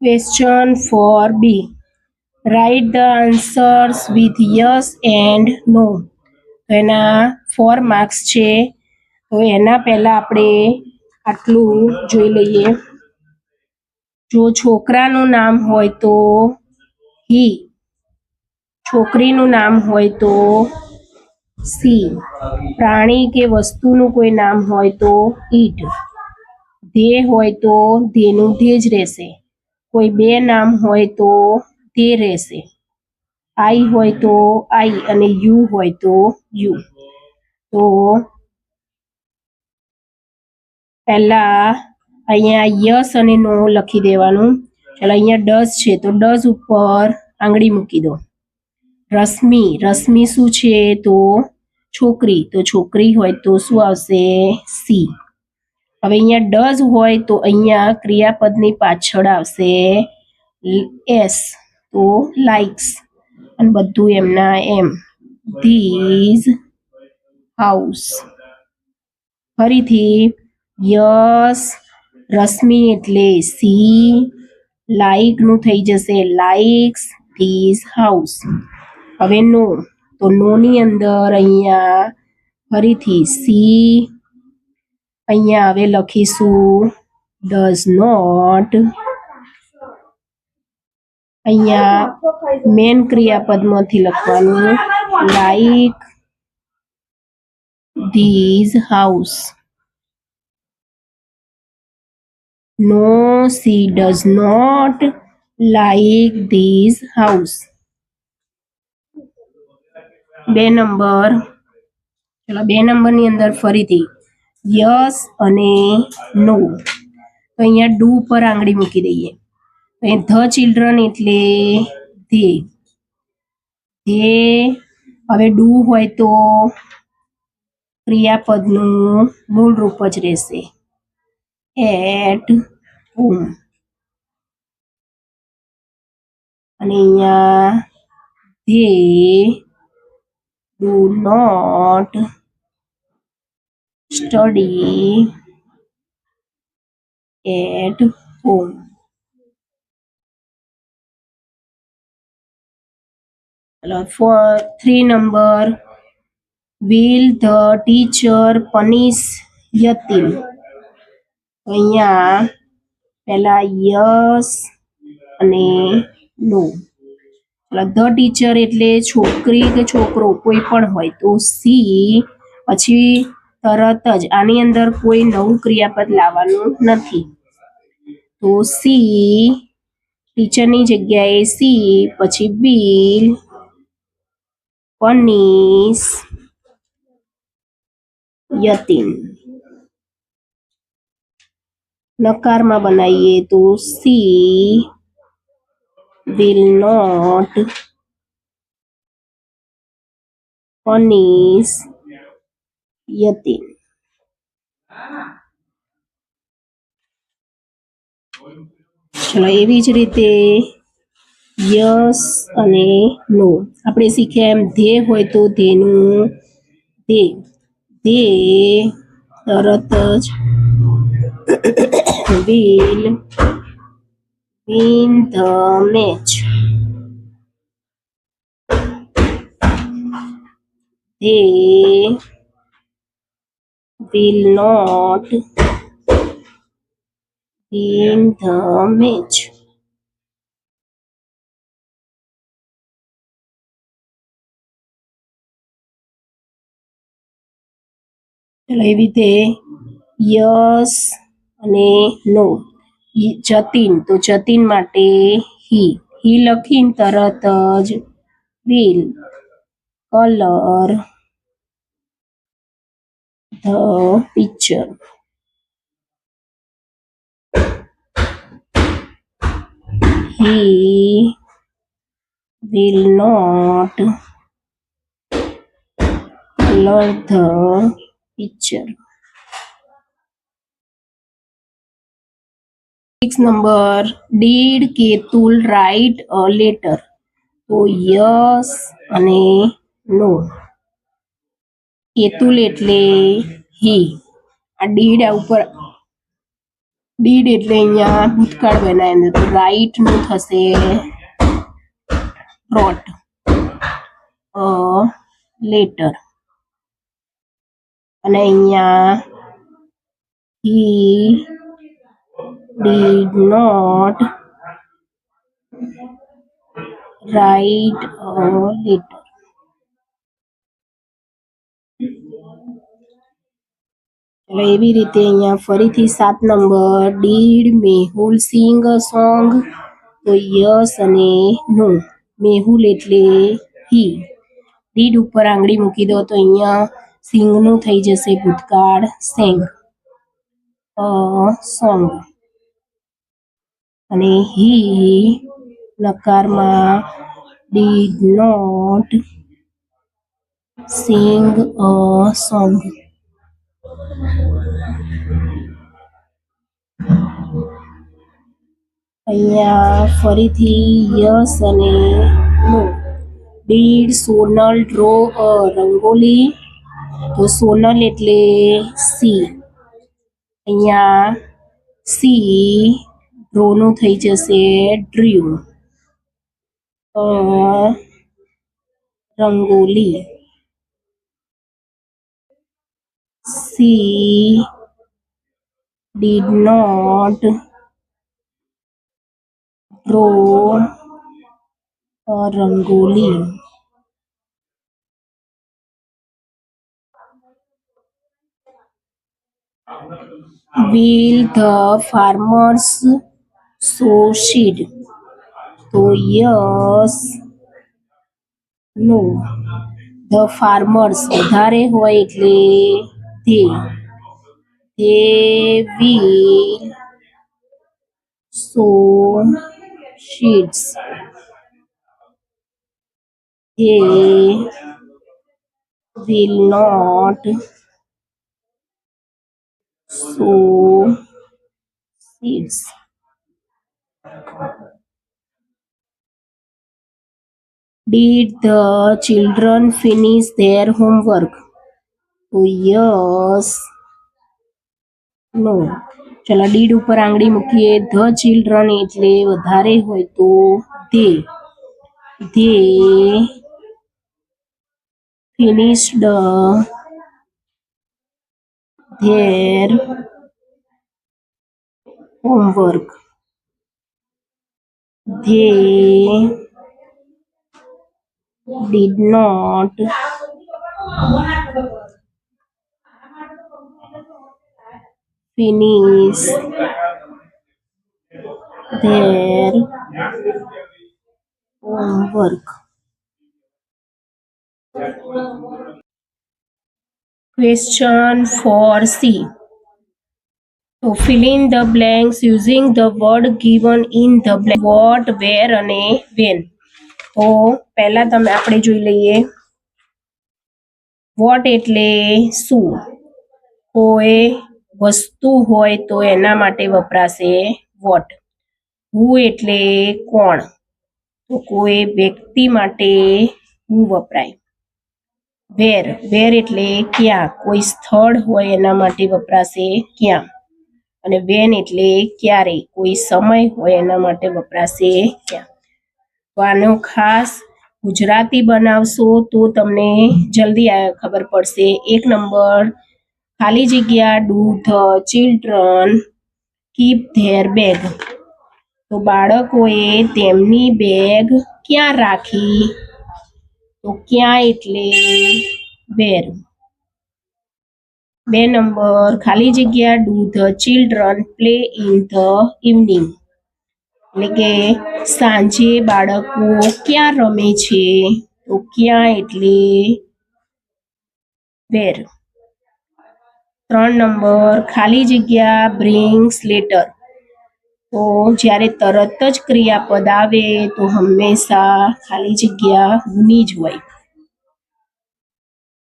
Question for B. Write the answers with yes and no. તો એના 4 marks છે. તો એના પહેલા આપણે આટલું જોઈ લઈએ. જો છોકરાનું નામ હોય તો હી, છોકરીનું નામ હોય તો સી, પ્રાણી કે વસ્તુનું કોઈ નામ હોય તો ઈટ, ધ્યેય હોય તો ધ્યેયનું ધ્યેય જ રહેશે, કોઈ બે નામ હોય તો તે રહેશે, આઈ હોય તો આઈ અને યુ હોય તો યુ. તો પહેલા અહીંયા યસ અને નો લખી દેવાનું. ચાલો અહીંયા ડઝ છે તો ડઝ ઉપર આંગળી મૂકી દો. રશ્મિ, રશ્મિ શું છે તો છોકરી, તો છોકરી હોય તો શું આવશે સી. હવે અહીંયા ડઝ હોય તો અહીંયા ક્રિયાપદની પાછળ આવશે એસ, તો લાઇક્સ અને બધું એમના એમ. These house. ફરીથી યસ, રશ્મિ એટલે સી, લાઇકનું થઈ જશે લાઇક્સ ધીઝ હાઉસ. હવે નો, તો નોની અંદર અહીંયા ફરીથી સી, અહીંયા હવે લખીશું ડઝ નોટ. અહીંયા મેન ક્રિયાપદમાંથી લખવાનું like this house. No, she does not like this house. 2 number. ચલો 2 નંબરની અંદર ફરીથી યસ અને નો. તો અહીંયા ડુ પર આંગળી મૂકી દઈએ. ધ ચિલ્ડ્રન એટલે ધે, ધે. હવે ડુ હોય તો ક્રિયાપદનું મૂળ રૂપ જ રહેશે એટ હોમ. અને અહીંયા they do not study at home. For 3 number, will the teacher punish yatim? અહીંયા પહેલા યસ અને નો. ધ ટીચર એટલે છોકરી કે છોકરો કોઈ પણ હોય તો સી, પછી તરત જ આની અંદર કોઈ નવું ક્રિયાપદ લાવવાનું નથી. તો સી, ટીચરની જગ્યાએ સી, પછી will punish yatim. નકારમાં બનાવીએ તો C will not punish yatim. ચલો એવી જ રીતે યસ અને નો. આપણે શીખ્યા એમ ધ્યેય હોય તો ધ્યેયનું ધ્યેય, ધ્યેય તરત જ will win the match. They will not win the match. ચલો એવી રીતે યસ અને નો. જતીન, તો જતીન માટે હી લખીને તરત જ will color the picture. He will not color the picture. 6 number, did Ketul write a letter? તો યસ અને નો. કેતુલ એટલે હી, આ ડીડ ઉપર ડીડ એટલે અહીંયા ભૂતકાળ બનાવીને તો રાઈટ નું થશે wrote a letter. અને અહીંયા he did not write a letter. એવી રીતે અહીંયા ફરીથી 7 number did Mehul sing a song તો યસ અને નો. મેહુલ એટલે હી. ડીડ ઉપર આંગળી મૂકી દો તો અહીંયા સિંગનું થઈ જશે ભૂતકાળ સેંગ અ સોંગ. અને હી નકારમાં did not sing a song. અહીંયા ફરીથી યસ અને no. Did Sonal draw a rangoli તો સોનલ એટલે સી. અહીંયા સી ડ્રોનું થઈ જશે drew rangoli. She did not draw a rangoli. Will the farmers sow seed? So yes, no. The farmers વધારે હોય એટલે they will sow seeds. They will not sow seeds. Did the children finish their homework? So yes, no. ચલો did ઉપર આંગળી મૂકીએ. The children એટલે વધારે હોય તો they finished their homework. They did not finish their homework. Question 4C. So fill in the blanks using the word given in the blank. What, where અને when. તો પહેલા આપણે જોઈ લઈએ. વોટ એટલે શું. કોઈ વસ્તુ હોય તો એના માટે વપરાશે વોટ. હુ એટલે કોણ તો કોઈ વ્યક્તિ માટે હુ વપરાય. વેર એટલે ક્યાં કોઈ સ્થળ હોય એના માટે વપરાશે ક્યાં. અને વેન એટલે ક્યારે કોઈ સમય હોય એના માટે વપરાશે ક્યાં. તો આનો ખાસ ગુજરાતી બનાવશો તો તમને જલ્દી ખબર પડશે. 1 નંબર ખાલી જગ્યા do the children keep there bag. તો બાળકોએ તેમની બેગ ક્યાં રાખી તો ક્યાં એટલે વેર. 2 નંબર ખાલી જગ્યા do the children play in the evening. એટલે કે સાંજે બાળકો ક્યાં રમે છે તો ક્યાં એટલે વેર. 3 નંબર ખાલી જગ્યા બ્રિંગ્સ લેટર. તો જ્યારે તરત જ ક્રિયાપદ આવે તો હંમેશા ખાલી જગ્યા ની જ હોય.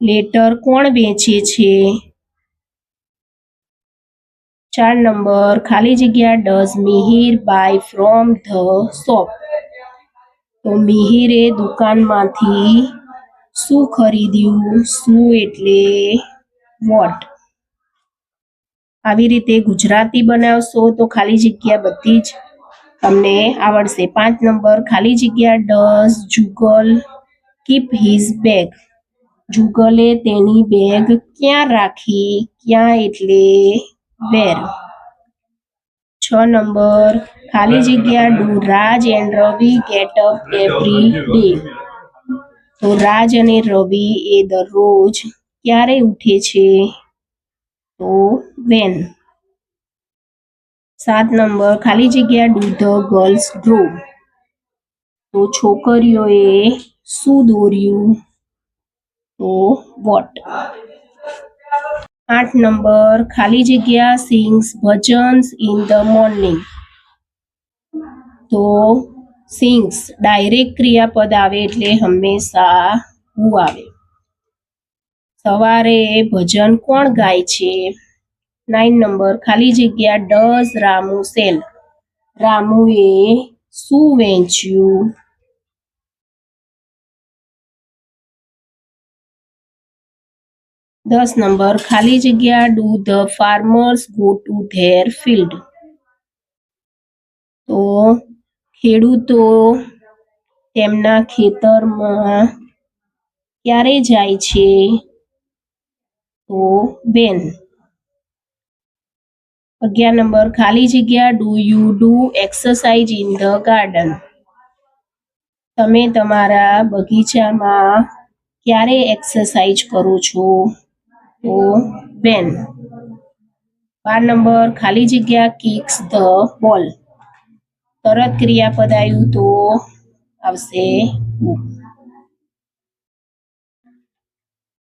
લેટર કોણ વેચે છે. 4 નંબર ખાલી જગ્યા does Mihir buy from the shop. તો મિહિરે દુકાનમાંથી શું ખરીદ્યું. શું એટલે વોટ. આવી રીતે ગુજરાતી બનાવશો તો ખાલી જગ્યા બધી જ તમને આવડશે. 5 નંબર ખાલી જગ્યા does Jugal keep his bag. જુગલે તેની બેગ ક્યાં રાખી? ક્યાં એટલે વેર. 6 નંબર ખાલી જગ્યા do Raj and Ravi get up every day. તો રાજ અને રવિ એ દરરોજ ક્યારે ઉઠે છે? તો વેન. 7 નંબર ખાલી જગ્યા ડુ ધ ગર્લ્સ ડ્રો. તો છોકરીઓએ શું દોર્યું? તો વોટ. 8 નંબર ખાલી જગ્યા sings bhajans in the morning. તો સિંગ્સ ડાયરેક્ટ ક્રિયાપદ આવે એટલે હંમેશા હું આવે. સવારે ભજન કોણ ગાય છે? 9 નંબર ખાલી જગ્યા ડઝ રામુ સેલ. રામુએ શું વેચ્યું? 10 નંબર ખાલી જગ્યા do the farmers go to there field. તો ખેડૂતો તેમના ખેતરમાં ક્યારે જાય છે? તો વેન. 11 નંબર ખાલી જગ્યા do you do exercise in the garden. તમે તમારા બગીચામાં ક્યારે એક્સરસાઇઝ કરો છો? તો વેન. 12 નંબર ખાલી જગ્યા કિક્સ ધ બોલ. તરત ક્રિયાપદ આવ્યું તો આવશે